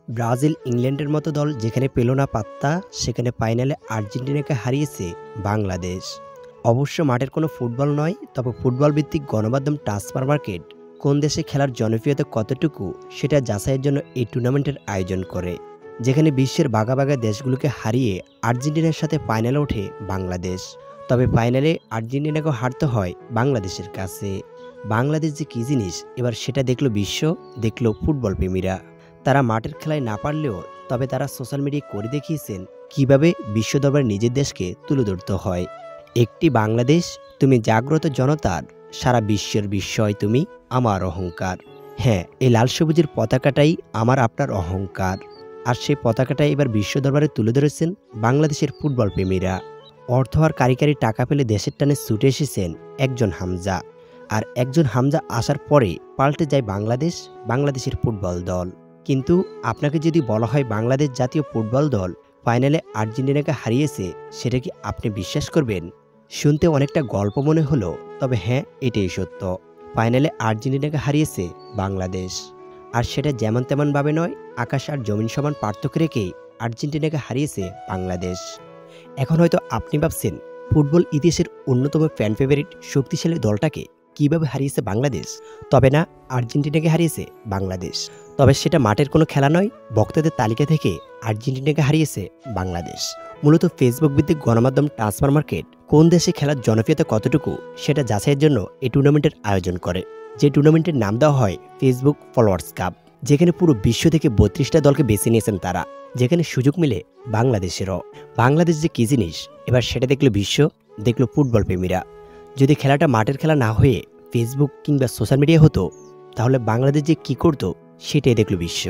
Brazil ইংল্যান্ডের মতো দল যেখানে পেল না পাত্তা, সেখানে ফাইনালে আর্জেন্টিনাকে হারিয়েছে বাংলাদেশ। অবশ্য মাঠের কোনো ফুটবল নয়, তবে ফুটবল ভিত্তিক গণমাধ্যম ট্রান্সফার মার্কেট কোন দেশে খেলার জনপ্রিয়তা কতটুকু সেটা যাচাইয়ের জন্য এই টুর্নামেন্টের আয়োজন করে, যেখানে বিশ্বের বাঘা বাঘা দেশগুলোকে হারিয়ে আর্জেন্টিনার সাথে ফাইনালে ওঠে বাংলাদেশ। তবে ফাইনালে আর্জেন্টিনাকেও হারতে হয় বাংলাদেশের কাছে। বাংলাদেশ যে কী জিনিস এবার সেটা দেখল বিশ্ব, দেখল ফুটবল প্রেমীরা। তারা মাঠের খেলায় না পারলেও তবে তারা সোশ্যাল মিডিয়ায় করে দেখিয়েছেন কিভাবে বিশ্ব দরবারে নিজের দেশকে তুলে ধরতে হয়। একটি বাংলাদেশ, তুমি জাগ্রত জনতার, সারা বিশ্বের বিস্ময় তুমি, আমার অহংকার। হ্যাঁ, এই লাল সবুজের পতাকাটাই আমার আপনার অহংকার। আর সেই পতাকাটাই এবার বিশ্ব দরবারে তুলে ধরেছেন বাংলাদেশের ফুটবল প্রেমীরা। অর্থ আর কারিকারি টাকা পেলে দেশের টানে ছুটে এসেছেন একজন হামজা। আর একজন হামজা আসার পরে পাল্টে যায় বাংলাদেশের ফুটবল দল। কিন্তু আপনাকে যদি বলা হয় বাংলাদেশ জাতীয় ফুটবল দল ফাইনালে আর্জেন্টিনাকে হারিয়েছে, সেটা কি আপনি বিশ্বাস করবেন? শুনতে অনেকটা গল্প মনে হলো, তবে হ্যাঁ, এটাই সত্য। ফাইনালে আর্জেন্টিনাকে হারিয়েছে বাংলাদেশ। আর সেটা যেমন তেমনভাবে নয়, আকাশ আর জমিন সমান পার্থক্য রেখে আর্জেন্টিনাকে হারিয়েছে বাংলাদেশ। এখন হয়তো আপনি ভাবছেন ফুটবল ইতিহাসের অন্যতম ফ্যান ফেভারিট শক্তিশালী দলটাকে কিভাবে হারিয়েছে বাংলাদেশ। তবে না, আর্জেন্টিনাকে হারিয়েছে বাংলাদেশ। তবে সেটা মাঠের কোনো খেলা নয়, বক্তাদের তালিকা থেকে আর্জেন্টিনাকে হারিয়েছে বাংলাদেশ। মূলত ফেসবুক ভিত্তিক গণমাধ্যম ট্রান্সফার মার্কেট কোন দেশে খেলার জনপ্রিয়তা কতটুকু সেটা যাচাইয়ের জন্য এই টুর্নামেন্টের আয়োজন করে, যে টুর্নামেন্টের নাম দেওয়া হয় ফেসবুক ফলোয়ার্স কাপ, যেখানে পুরো বিশ্ব থেকে 32টা দলকে বেছে নিয়েছেন তারা, যেখানে সুযোগ মিলে বাংলাদেশেরও। বাংলাদেশ যে কী জিনিস এবার সেটা দেখলো বিশ্ব, দেখলো ফুটবল প্রেমীরা। যদি খেলাটা মাঠের খেলা না হয়ে ফেসবুক কিংবা সোশ্যাল মিডিয়া হতো, তাহলে বাংলাদেশ যে কী করতো সেটাই দেখলো বিশ্ব।